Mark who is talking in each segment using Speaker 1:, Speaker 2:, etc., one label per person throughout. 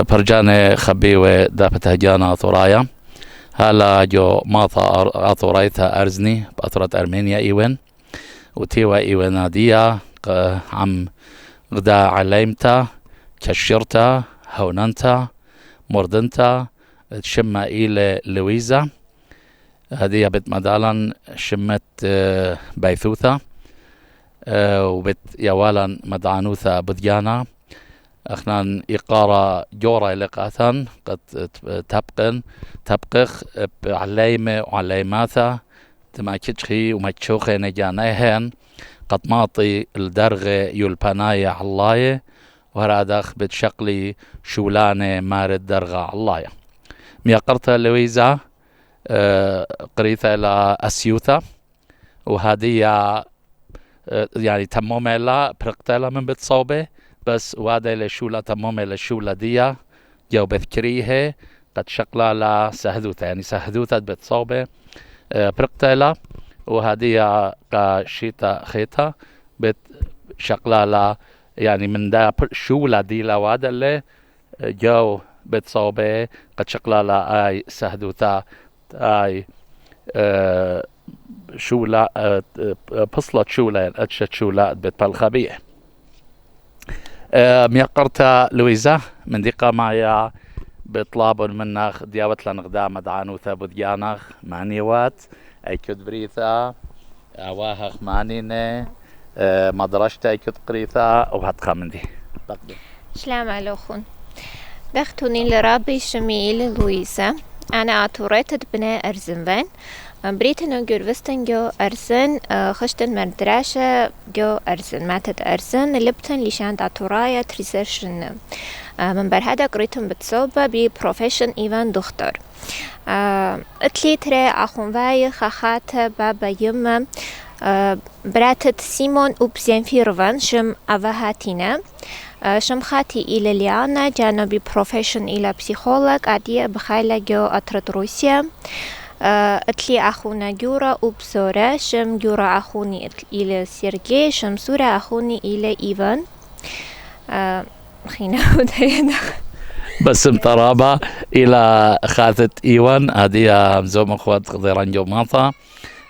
Speaker 1: برجاني خبيوة دافت هجانا ثرايا هلا جو ماطا أثوريتها أرزني بأثرة أرمينيا إيوين وتيوا إيوينادية عم غدا عليمتا كشرتا هوننتا مردنتا تشمى إلى لويزا هذه بيت مدالا شمت بيثوثة وبيت يوالا مدعنوثة بديانا اخنان إقارة جورا لقاثان قد تبقخ بعليمة وعليماثا تما كتشخي ومتشوخي نجانيهن قد ماطي الدرغ يلبنايا علاية وهرادخ بتشقلي شولانة مارد درغة علاية ميقرتها لويزا قريثة إلى أسيوثا وهذه يعني تمومة لا برقتها من بتصوبة بس وهذا لشولة تمومة لشولة دي جو بذكريه قد شقلا لا سهدوثة يعني سهدوثة بتصوبة برقتها وهذه قاشيتا خيتا بتشقلا لا يعني من دا شولة دي لا وهذا اللي جو بتصوبة قد شقلا لا اي سهدوثة اي شولة بصلة شولة اتشت شولة بتبالخبيه ميقرتا لويزا من ديقا معايا بطلاب مناخ دياوت لنغدا مدعانوثا بدياناخ معنيوات اي كد بريثا اواهخ معنينة مدرشتا اي كد قريثا وهاتخا من دي
Speaker 2: سلام عليكم دختوني لرابي شميل لويزا أنا أتوريت بناء أرزنفان بريتنو جورفستن جو أرزن خشتن مدرسة جو أرزن ماتت أرزن لبتن لشان أتورايا تريسيرشن من برهدا قريتن بتصوبة ببروفيشن إيفان دختر اتلي تري أخون باي خاخات بابا يم براتت سيمون وبزينفيروفان شم أفاهاتينا شم خاتي إلى ليانا جانا ببروفيشن إلى بسيخولوج عادية بخايلة جو أترد روسيا اتلي أخونا جورا وبسورة شم جورا أخوني إلى سيرجي شم سورة أخوني إلى إيفان خينا ودينا
Speaker 1: بس مطرابة إلى خاثت إيوان هذه همزوم أخوات غضيران جو ماطا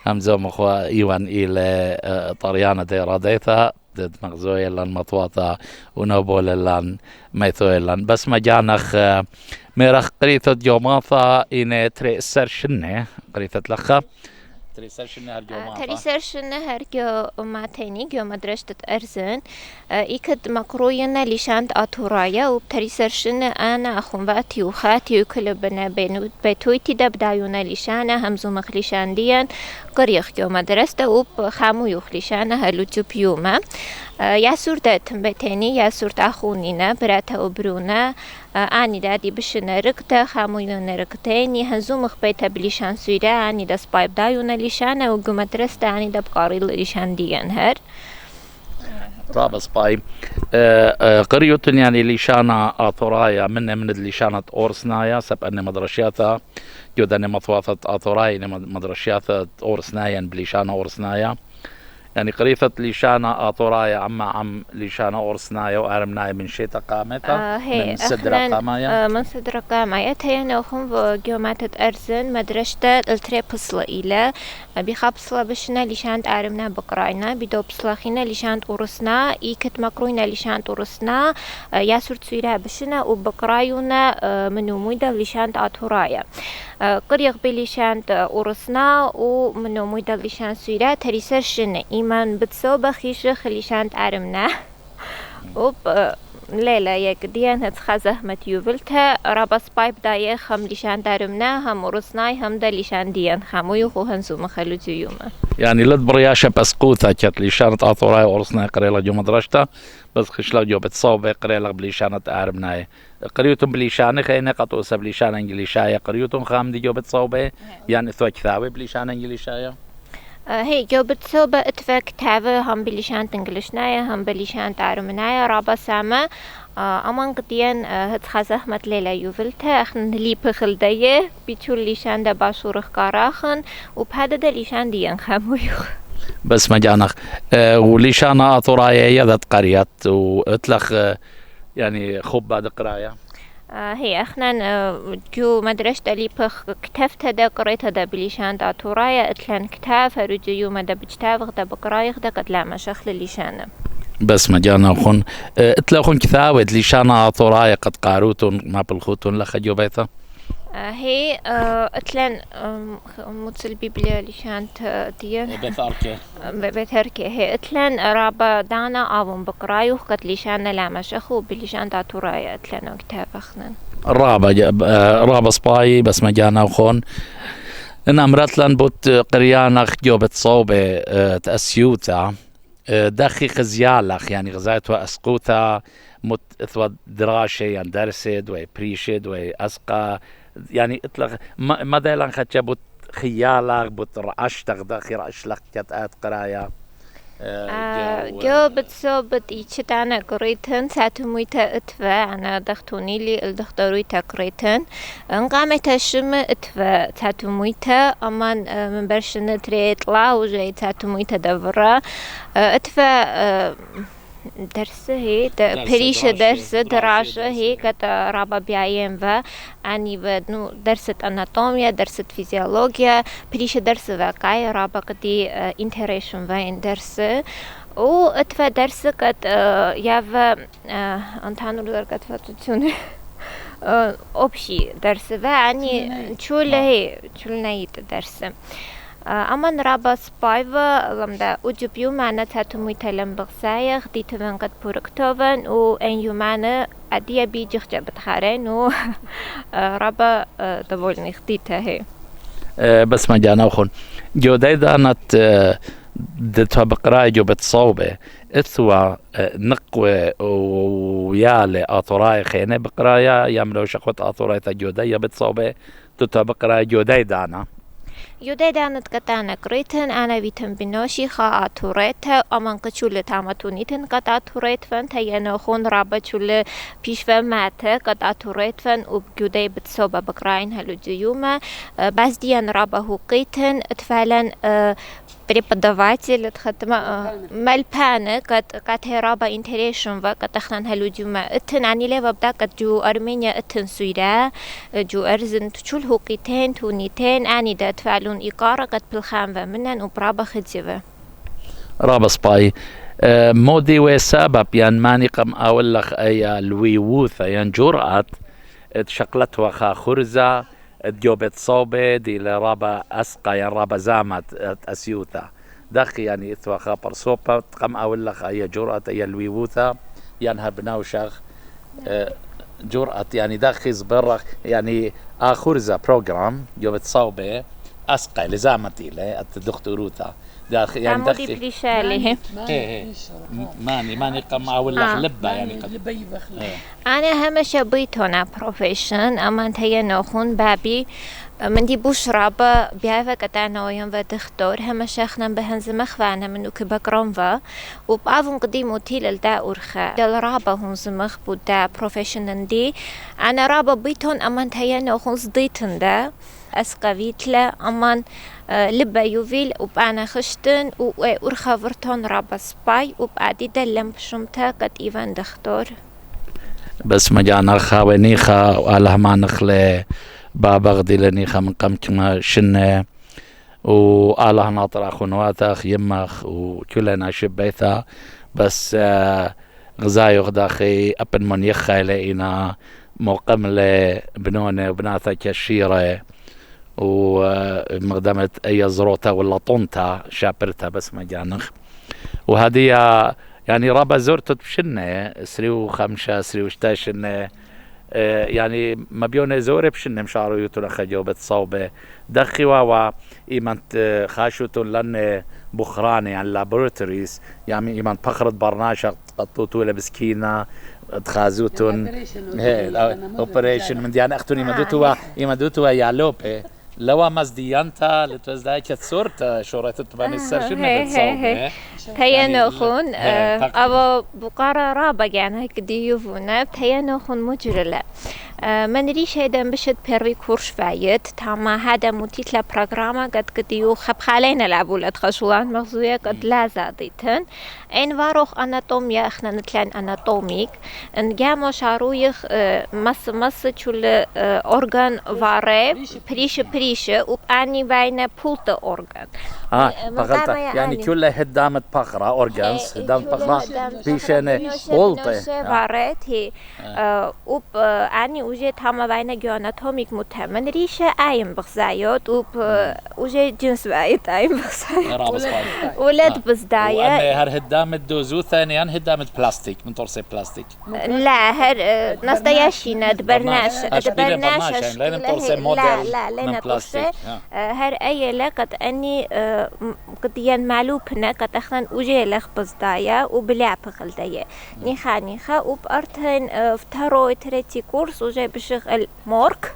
Speaker 1: همزوم أخوة إيوان إلى طريانة ديراديثا دد مغزوية لان مطواطا ونوبول لان ميثوية لان بس مجانخ ميرخ قريثة جوماطا إني تريسر شنة قريثة لخا تريسر شنة هرجوماطا
Speaker 2: تريسر شنة هرجو ماتيني جو مدرسة أرزن إيكد مقروينا لشانت أطورايا وبتريسر شنة أنا أخون باتي وخاتي وكل بنا بيتويتي دبدايونا لشانة همزو مخلشان ديان قريخ جو مدرسة وبخامو يخلشانة هلوتو بيوما ياسور داتم بتاني ياسور تأخونينا براتا وبرونا آني دادي بشنا ركتا خامويونا ركتاني هنزو مخبيتا بليشان سويدا آني دا سبايب دايونا ليشانا وقو مدرسة آني دا بقاري ليشان ديان هر
Speaker 1: طاب سبايب قريوتن يعني ليشانا آثورايا من ليشانة أورسنايا سب أني مدرشياتا يوداني مطواثة آثورايا مدرشياتا أورسنايا بليشانا أورسنايا يعني قريفة ليشانا آثورايا عم ليشانا أورسنايا وأرمنايا من شيء تقامتها من صدر قامايا
Speaker 2: من صدر قامايا تيانا وخم جوماتة أرزن مدرشة التريبسلة إلى بخابسلة بشنا ليشان أرمنا بقراينا بدوبسلة خينا ليشان أورسنا إيكت مقروينا ليشان أورسنا ياسور تسويرها بشنا وبقرايونا منو مويدا ليشان آثورايا قريق بليشان أورسنا ومنو مويدا ليشان سويرها تريسرشن إيمان بتصوبة خيشة ليشان أرمنا وب ليلة يك ديان هتخزه متيوبلتها رابس بايب دايه خم ليشان دارمنا هم أورسناي هم دا ليشان ديان خمو يخو هنسو مخلو تيوما
Speaker 1: يعني لد برياشة بسقوثة كت ليشانة آثورايا أورسناي قريلا جو مدرشتا بس خشلا جو بتصوبة قريلا بليشانة أرمناي قريتم بليشانة خينا قطوسة بليشانة انجليشايا قريتم خام دي جو بتصوبة يعني ثوك ثاوي بليشانة انجليشايا
Speaker 2: هي جو بتصوبة اتفاق تابع هم بليشان تنجلشنايا هم بليشان تعرمنايا رابا ساما امان قديان هتخزه متليلا يوفلتا اخن لي بخل دايه بيتول ليشان دا باشورخ قاراخن وبهذا دا ليشان ديان خامويخ
Speaker 1: بس مجانخ وليشان آثورايا يذات قريات واتلخ يعني خب بعد قراية
Speaker 2: هي اخنا جو مدرسة اللي بخ كتفت دا قريت دا بليشان دا تورايا اتلان كتاف رجيو مدا بجتاف غدا بقرايخ دا قد لا مشاخل الليشانة
Speaker 1: بس ما جانا خون اتلاخون كثاوة ليشانا طورايا قد قاروتون ما بالخوتون لخجو بيتا
Speaker 2: هي اتلان متصل بيبليا ليشان ديان بثاركي هي اتلان رابا دانا آبون بقرايوخ قد ليشان لا مشاخو بليشان دا تورايا اتلان كتاف اخنان
Speaker 1: رابا سباي بس ما جانا خون ان امرتلن بوت قريانخ جوبت صوبة تأسيوتا داخي خزيالخ يعني غزايتها اسقوتا مت دراشة يعني درسد وبريشد واسقى يعني اطلق ما دايلان خدش بوت خيالخ بوت رعشتخ داخي رعشلخ كتات قرايا
Speaker 2: جو بتصوبت إيشتانا قريتن ساتمويتا اتفا أنا دختوني لي الدختورويتا قريتن انقامتا شم اتفا ساتمويتا أمان من برشن تريت لا وجاي ساتمويتا دورا اتفا درس هي بريش درس دراسة هي كتا رابا بيعين و أني بدنو درسة أناتوميا درسة فيزيولوجيا بريش درس واقعي رابا كدي انتريشن وين درس و اتفا درس كت ياف انتانو در كت فتوتون أبشي درس و أني شول هي شول نايت درس أمان رابا سبايفا لمدا وجبيو معنا تاتموي تلم بغسايخ دي تبن قد بوركتوفن و ان يومانا أديا بيجيخ جابت خارين و رابا دبولني خديتها هي
Speaker 1: بس ما جانا وخون جو دايدا نت دتها بقراي جو بتصوبة اثوا نقوة ويالي اطراي خينة بقرايا يملو شقوة اطراي تجودية بتصوبة دتها بقراي جو دايدانا
Speaker 2: يودايدانت قطعنا قريتن أنا بيتن بنوشي خا أطوريتا أمان قشول تامتونيتن قد أطوريت فن تيانا خون رابا شول بيشفا ماتا قد أطوريت فن وبجوداي بتصوبة بقراين هلو جيوما بس ديان رابا هوقيتن اتفعلا преподаватель مالبانا قد رابا انتريشن وقد تخنان هلو جيوما اتن عني لي وابدا قد جو أرمينيا اتن سويدا جو أرزن تشول هوقيتين تونيتين أني دا تفعلون إقارة قد بالخام ومنن وبرابا خدزيوة
Speaker 1: رابا سباي مودي وسبب يعني ماني قم أولخ أي الويوثة يعني جرأت شقلت وخا خرزة جوبت صوبة دي لرابا أسقى يعني رابا زامت أسيوثة دخي يعني إثوى خابر صوبة قم أولخ أي جرأة أي الويوثة يعني هبناوشخ جرأة يعني دخي زبرخ يعني خرزة بروجرام جوبت صوبة أسقى لزامتي له الدكتوروتا داخل يعني
Speaker 2: دخل بريشالي
Speaker 1: ماني قم أولخ لبة يعني
Speaker 2: أنا همش بيت هنا بروفيشن أما أنت ينوخون بابي من دي بوش رابا بيعرف كتانا ويوم ودختور همش اخنا بهنز مخوانا منو كباقرام وبعضهم قديمو تيل الدا أورخا دل رابا هون زمخ بودا بروفيشن دي أنا رابا بيتون أما أنت ينوخون صديتن دا أسقاويتلا أمان لبا يوفيل وبأنا خشتن وأورخا ورتون رابا سباي وبعدي دلم بشمتا قد إيوان دختور
Speaker 1: بس ما جانا خاونيخا وآله ما نخلي بابا غدي لنيخا من قمتنا شنة وآله ناطر أخو نواتخ يمخ وكلنا شبيثا بس غزايو غداخي أبن من يخا لإنا موقم لبنونة وبناتا كشيرة ومقدمة أي زروتا ولا طنتا شابرتا بس ما جانخ وهذه يعني رابا زرتت بشنة سريو خمسة سريو شتاشنة يعني ما بيونه زوري بشنة مشارو يوتون خجوبة صوبة دخي واوا إيمانت خاشوتون لن بخراني يعني لابوراتوريز يعني إيمانت بخرت برناشا قطوتو لبسكينة تخازوتون اوبريشن من ديان اختوني إيمادوتوا يالوبي لو مزديانتا لتوزدايك صورت شورت تباني السرشن بتصوبة
Speaker 2: تيانوخون أبو بقارة رابع يعني هيك ديوفونا تيانوخون مجرلة من ريشة دم بشد بيروي كورش فايت تاما هذا متيتلا برنامج قد قديو خب خالينا لعبولة خشولان مغزوية قد لا زاديتن إن واروخ أناتوميا إحنا نتلان أناتوميك إن جامو شارويخ مس تشول أورغان واري بريش وبأني باينة بولت أورغان
Speaker 1: بغلط يعني كل هدامة بقرة أورغانز هدامة بقرة بيشان بولت
Speaker 2: واريت هي وب أني وجه تاما باينة جو أناتوميك متمن ريشة أيم بغزايات وجه جنس بايت أيم بغزايات ولد بزداية
Speaker 1: وأنا هر هدامة دوزو ثانيا هدامة بلاستيك من طرسي بلاستيك
Speaker 2: لا هر نستياشينا دبرناش لا لنا طرسي هر أي لقد أني قد ينمعلوبنا قد أخنا وجه لخ بزداية وبلع بغلداية نيخا وبأرتهن فتروي تريتي كورس وجه بشغل مورك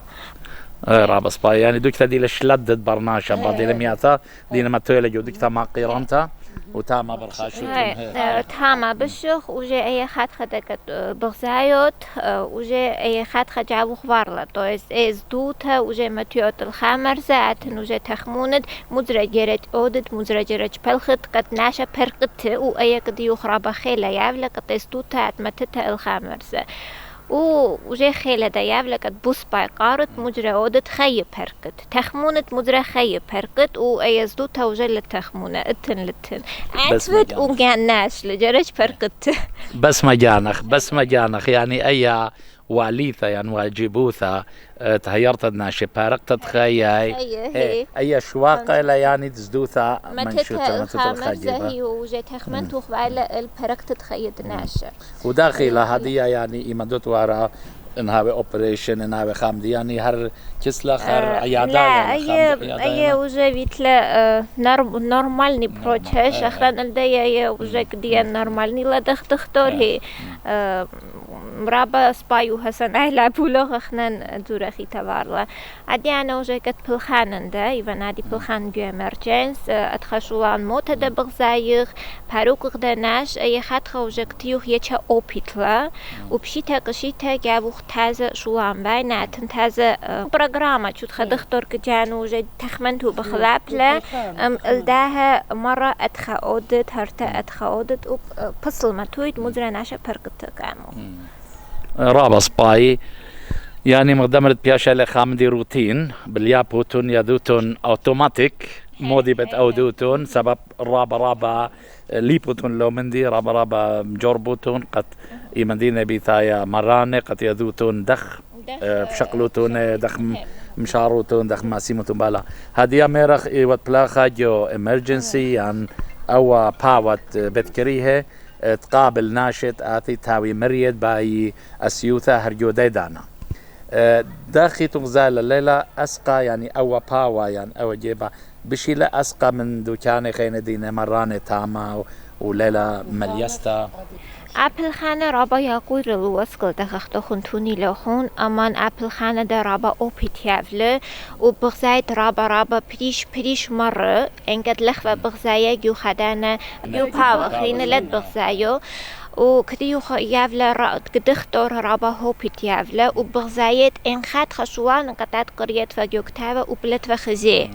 Speaker 1: رابس باي يعني دوك تدي لشلدت برناشا بعد المياتا دينا ما تولج ودك تما قيرانتا وتاما برخاشوتهم
Speaker 2: تاما بشخ وجه اي خد خدك بغزايوت وجه اي خد خجابو خوارلا تو از دوتا وجه متيوت الخامر زاتن وجه تخموند مزرجرج اودت مزرجرج بلخت قد ناشا برقت و اي قد يخرب خيلا يابلا قد از دوتا اتمتتا الخامر زا وجه خيلة دياب لقد بوس باي قارت مجرى عودت خي بركت تخمونت مجرى خي بركت وأيزدو توجل التخمونة اتن عتفت وقعناش لجرج بركت
Speaker 1: بس مجانخ يعني أي واليثة يعني واجبوثة تهيرت الناشي بارق تتخيل أي شواقة لا يعني تزدوثة
Speaker 2: منشوطة الخامر هي وجه تخمنت وخبال البارق تتخيل ناشا
Speaker 1: وداخلة هذه يعني إيمادوت وراء انها اوبريشن انها خامدي يعني هر كسلا خر عياده
Speaker 2: لا اي وجه بيتلا نورمالني بروتش اخرن الدي وجه كدي نورمالني لا دختور هي مرابا سبايو حسن اهلا بولو اخنن دورخي تبارلا عادي انا وجه كت بلخانن ده ايفن عادي بلخان بيو امرجنس اتخشولان موت ده بغزايخ باروق قدناش اي خط وجه كتيوخ يچا اوبيتلا وبشيتا قشيتا جابو تازه شولان بايناتن تازه برنامج شو تخدختور كجانو وجه تخمنتو بخلابلا الداها مرة اتخاودت هرتا اتخاودت وبصل ما تويد مزرا ناشا برقت قامو
Speaker 1: رابس باي يعني مقدمت بياشا لخامدي روتين باليابوتون يدوتون اوتوماتيك مودي بت اودوتون سبب رابا ليبوتون لو مندي رابا مجوربوتون قد يمدينا بيثايا مرانة قد يدوتون دخ بشقلوتون دخ مشاروتون دخ ماسيموتون بالا هاديا ميرخ ايوات بلاخا جو امرجنسي يعني او باوت بتكريها تقابل ناشط آتي تاوي مريد باي أسيوثا هرجو ديدانا داخي تغزال الليلة أسقى يعني أو باوا يعني أو جيبا بشي لا أسقى من دوكاني خين دينا مراني تاما وليلة مليستا
Speaker 2: أبل خانة رابا يقول الوسكل دخخت خنتوني لخون أمان أبل خانة دا رابا أوبيت يافله وبغزايت رابا بريش مرة إنقد لخفة بغزايا يو خدانا يو باو خلينا لد بغزايو وكديو يافلا قدختور رابا هوبيت يافلا وبغزايت إن خات خشوان قطعت قريت فجوكتاوا وبلت فخزي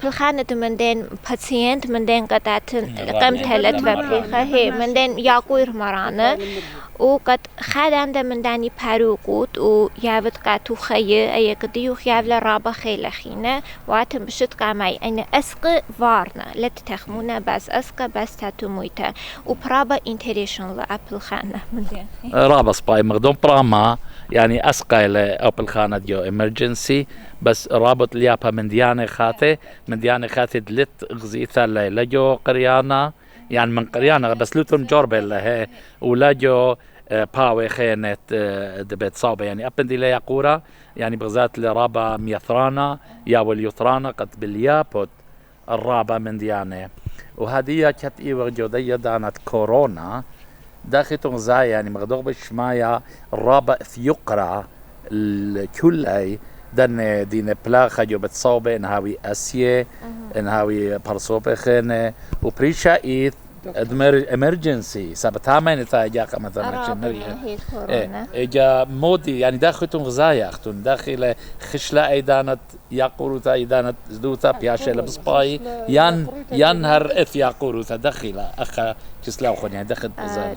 Speaker 2: بلخانة من دين باتسينت من دين قطعت قمت هلت فبلخه هي من دين ياقوير مرانا وقد خادان دا من داني باروقوت ويابت قاتو خيه اي قديو يافلا رابا خيلا خينا واتم بشت قاماي اين اسق وارنا لت تخمونا بس اسق بس تاتو مويتا وبرابا انتريشن لأبل خانة
Speaker 1: رابا سباي مقدوم براما يعني اسقى لأبل خانة ديو امرجنسي بس رابط ليابا من ديانة خاتي دلت غزيثا لجو قريانا يعني من قريانا بس لوتهم جوربه لها ولاجو باوي خينة دبيت صوبة يعني أبندي ليا قورة يعني بغزات لرابا ميثرانا يا واليثرانا قد باليابوت الرابا من ديانة وهدية كت إيوة جودية دانت كورونا داخلتهم زاي يعني مغدوغ بشمايا الرابا ثيقرا الكلي دن دين بلاخة جو بتصوبة انهاوي أسيه انهاوي برصوبة خينة وبريشا إيث امرجنسي سبتامين تاجاك مثلا
Speaker 2: هي كورونا
Speaker 1: اجا مودي يعني داخلتون غزايا اختون داخل خشلا ايدانت ياقوروتا ايدانت زدوتا بياشيلا بسباي ينهر اث ياقوروتا داخل اخا كسلاو خون يعني داخل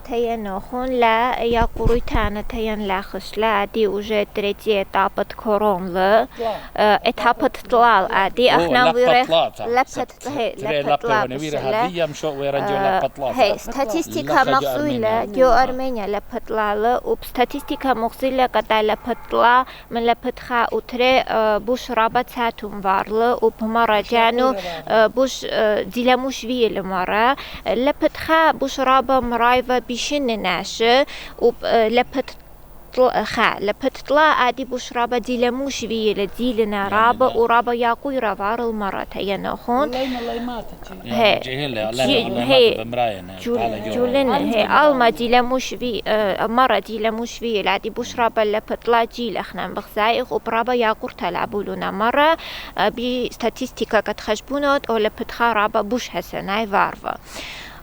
Speaker 2: تيان خون لا ياقوروتانا تيان لا خشلا دي وجه تريتي اتابت كورون لا اتابت طلال ادي احنا ويرخ لبت
Speaker 1: هي مشو ويرجو
Speaker 2: هي ستاتستيكا مقصولة جو أرمينيا لبطلالة وبستاتستيكا مقصولة قطع لبطلا من لبطخا وتري بوش رابط ساتون وارلة وبمرة جانو بوش ديلموش فيه المرة لبطخا بوش رابط مرايفة بيشن ناشة لبطلا عادي بوش رابا ديلموش فيه لديلنا رابا ورابا ياقوي رافار المرة تيناخون هي جولن هي ألما ديلموش فيه مرة ديلموش فيه لعدي بوش رابا لبطلا جيل اخنا بغزايق وبرابا ياقور تلعبولونا مرة بستاتستيكا كتخشبونات او لبطخا رابا بوش حسناي فارفا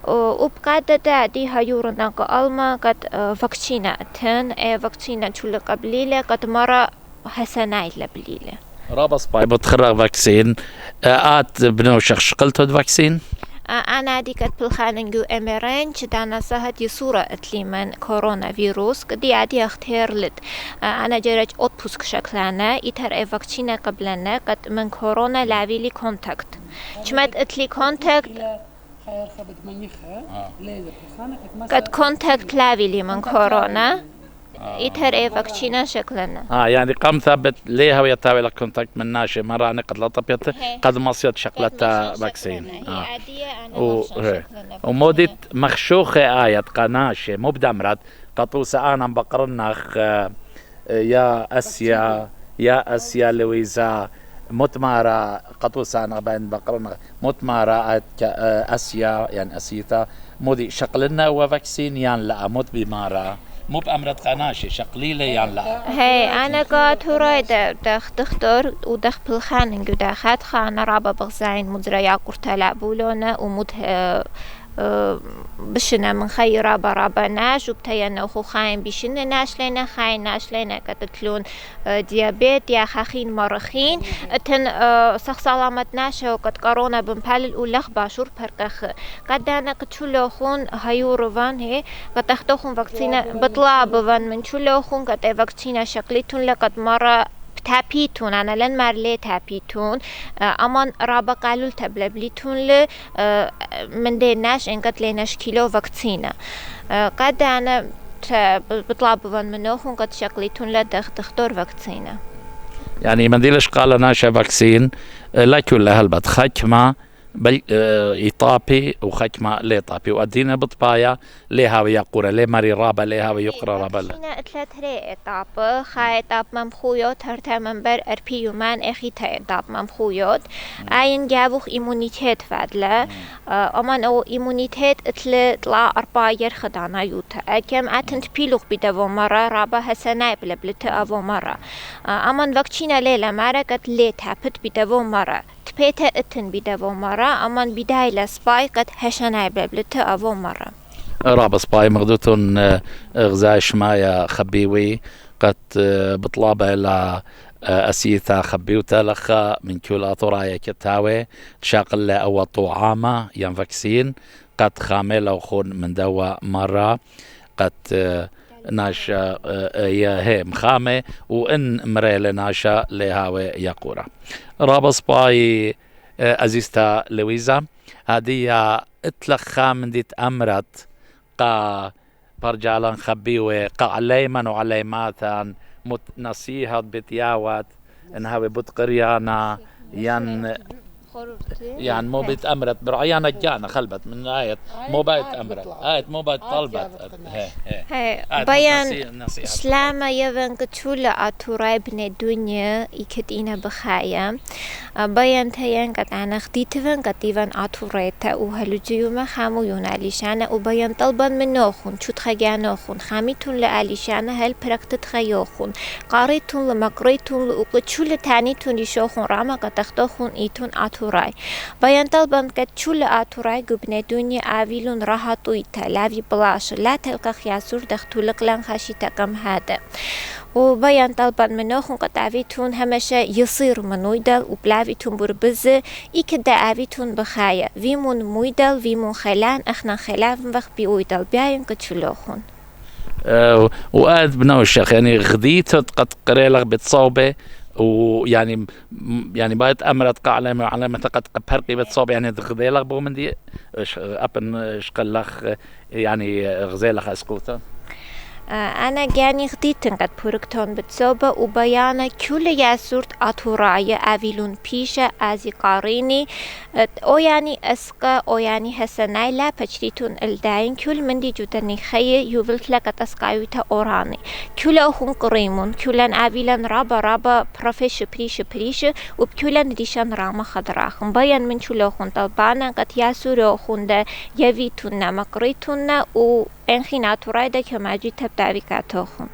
Speaker 2: وبقادة دي هيورنا قالما قد فاكسينا فاكسينا شو قبليلة قد مرة حسناي لبليلة
Speaker 1: رابص باي بتخرج فاكسين آت بنو شخص قلتو فاكسين
Speaker 2: أنا دي قد بالخاننجو أمرين شدانا سهد يصورة اتليمن كورونا فيروس قدي عادي اختير لد أنا جرج أطبوسك شكلانا إتر فاكسينا قبلنا قد من كورونا لاويلي كونتاكت شمت اتلي كونتاكت قد كونتاكت لاويلي من كورونا إتر فاكسينا شكلنا
Speaker 1: يعني قام ثابت ليها ويتاوي لك كونتاكت من ناشي مرة أنا قد لطبيت قد مصيد شكلتا فاكسين ومودت مخشوخة آية قناشي مو بدمرت قطوسة أنا بقرنخ يا أسيا لويزا متمارة قطوسة أنا بين بقرنخ متمارة أسيا يعني أسيتا مودي شقلنا وفاكسين يان لا موت بمارة مو بأمرت قناشي شقليلة يعني لا
Speaker 2: هي أنا قاعد هراي دختر ودخ بالخاننج ودخت خانة رابا بغزاين مدريا قرطة لعبولونا ومد بشنا من خي رابا ناش وبتينا وخو خاين بشنا ناش لنا خاين ناش لنا كتتلون ديابيت يا خاخين مرخين اتن سخ سلامت ناشا وقد كورونا بمبال الأولخ باشور برقخ قد انا كتشولو خون هيوروفان هي قد تختوخون فاكسينا بطلع بوان من شولو خون قد فاكسينا شكليتون لقد مرة تابيتون أنا لن مارلي تابيتون أمان رابا قالوا تبلبليتون ل من ديناش إنقد ليناش كيلو فاكسينا قد أنا بطلب منوخون قد شكليتون ل دختور فاكسينا
Speaker 1: يعني منديلش قال ناشا فاكسين لا كل هلبت خكمة بل إيطابي وخكمة ليطابي وأدينا بطبايا ليها ويقورة ليه ماري رابا ليها ويقرأ رابا
Speaker 2: فاكسينا اتلات ري إيطاب خا إيطاب ممخويوت هرتا منبر أربي يومان إخيتا إيطاب ممخويوت عين جابوخ إيمونيتيت فادلا أمان أو إيمونيتيت اتلطلع أربا يرخدانا يوتا أكيم أتنت بيلوخ بدافو مرة رابا هسناي بلبلتا أفو مرة أمان فاكسينا ليلا مرة قد لي تابت بدافو مرة تبيتا اتن بدافو مرة أمان بداية لسباي قد هشناي بلبلتا أفو مرة
Speaker 1: رابا سباي مغدوتون غزاي شمايا خبيوي قد بطلابة إلى أسيثا خبيوتا لخا من كل أطرايا كتاوي شاقل أو طعامة ين فاكسين قد خاملة وخون من دوا مرة قد ناشا هي مخامة وإن مريل ناشا لهاوي يقورا رابا سباي أزيستا لويزا هذه اتلخا من ديت أمرت قا برجالان خبيوه قا عليمن وعليماتان نصيحة بتياوات انها بتقريانا يعني مو بتأمرت برعيانا جانا خلبت من آية مو بيت أمرت آية مو بيت طلبت
Speaker 2: هي بيان سلامة يبن كتشولا أتوراي بن الدنيا إكتينا بخايا بيان تيان قد أنا خديتفن قديفن أتوريتا وهلجيوما خامو يوناليشانا وبيان طلبا من نوخون شو تخيانوخون خاميتون لأليشانا هل بركت تخيوخون قاريتون لمقريتون لأقتشولا تانيتون لشوخون راما قد تختوخون إيتون أتوريتا آتوراي بيان طلبا قد شل آتوراي قبنا دنيا آويلون راحتويتا لاوي بلاش لا تلقى خياسور دختولق لان خاشيتا كم هذا وبيان طلبا منوخن قد آويتون همشا يصير منويدل وبلاويتون بربزة إكدا آويتون بخايا فيمون مويدل فيمون خلان اخنا خلافن وخ بيويدل بيان قد شلوخن
Speaker 1: وقاد بنو الشيخ يعني غديته قد قريلغ بتصوبه ويعني يعني بايت امرت قاعلة علامة قد فرقي بتصوب يعني غذيلغ بو من دي ابن شقلخ يعني غزيلخ اسكوتا
Speaker 2: أنا جاني غديتن قد بوركتون بتصوبة وبيانا كل ياسورت آتورايا آويلون بيشا آزي قاريني أو يعني أسقى أو يعني هسناي لا بجريتون الداين كل من دي جودني خي يوفلت لك تسقايوتا أوراني كل أخون قريمون كلن آويلن رابا بروفيش بريش وبكلن ريشان راما خضراخن بيان من كل أخون طلبانا قد ياسور أخون دا يويتون مقريتون و انخي ناتوراي دا كماجي تبدأ بكاتوخن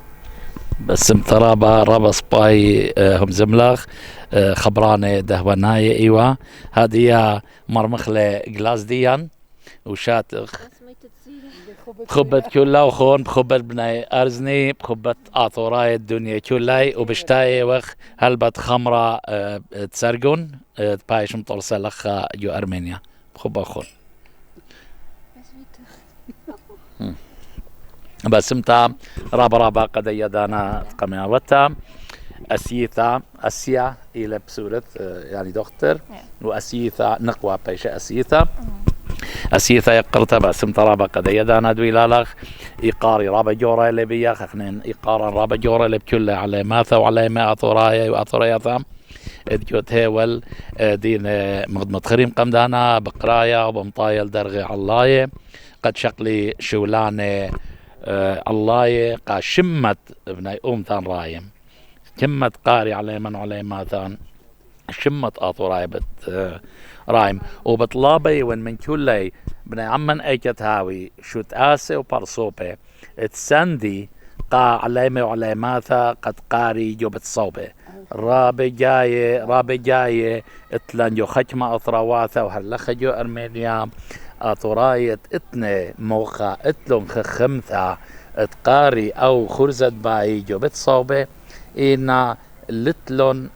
Speaker 1: بس مترابا رابا سباي هم زملاغ خبرانة دهواناية ايوا هادية مرمخلة جلاس ديان وشاتخ بخبت كلها وخون بخبت بناي ارزني بخبت آتوراي الدنيا كلها وبشتاي وخ هلبت خمرة تسرقون بايش مطرسة لخا جو ارمينيا بخبا خون بس متى رابا قد يدانا قماوتا أسيا إلى بسورة يعني دكتور وأسيثا نقوى بيش أسيثا يقرتا بس متى رابا قد يدانا دويلالخ إيقاري رابا جورا اللي بياخ اخنين إيقارا رابا جورا اللي بكل علاماتا وعلامة أطورايا وأطورياتا ادجوت هيول دين متخريم قمدانا بقرايا وبمطايل درغي علاية قد شقلي شولاني الله قا شمت ابني ثان رايم شمت قاري على من على ما ثان شمت آطوراي بت رايم وبطلابي وين من كلي بني عمن ايكت هاوي شو تاسي وبرصوبي تسندي قا علامة وعلاماتها قد قاري جو بتصوبه رابي جاي اتلان جو خجمة اطراواثا وهلخ جو ارمينيا آطوراية اتني موخا اتلون خمثا اتقاري او خرزت باي جو بتصوبه إنا لتلون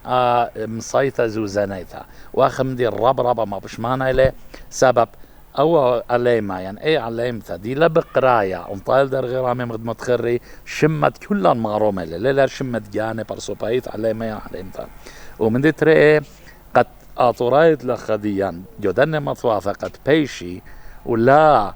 Speaker 1: مصيثة زوزانيثا واخم دي الربربة ما بشمانا إليه سبب أو عليما يعني أي عليمتا دي لبقرايا انطال در غرامي مخدمت خري شمت كلان مغرومة ليلة شمت جاني برسوبايت عليما يا عليمتا ومن دي تري قد آطورايت لخديان جودن مطوافة قد بيشي ولا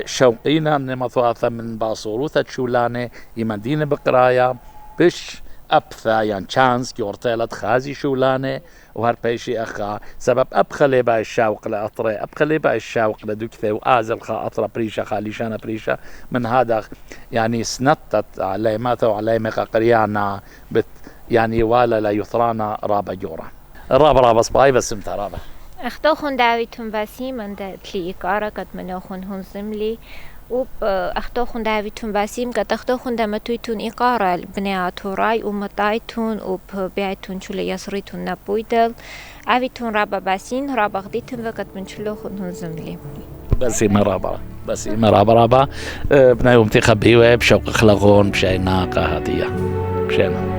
Speaker 1: شوقينا من مطوافة من باصوروثة شولاني يمدين بقرايا بش أبثا يعني شانس كورتيلت خازي شولاني وهر بيشي أخا سبب أبخلي باي الشاوق لأطري أبخلي باي الشاوق لدكثي وآزل خا أطرى بريشة خاليشانا بريشة من هذا يعني سنتت علي ماتا وعلي مقا قريانا بت يعني والا لا يثرانا رابا جورا رابا سباي بس امتا رابا
Speaker 2: اختوخن داويتون باسي من دا تلي إقارة قد منوخن هون زملي اختوخن داويتون باسيم قد اختوخن دامتويتون إقارة بني آتوراي ومطايتون وبيعتون شو يسريتون نابويدل عاويتون رابا باسين رابا غديتون وقد من شلوخن هون زملي
Speaker 1: بسي مرابا بنايوم تخبيوه بشوق خلقون بشي ناقة هدية بشينا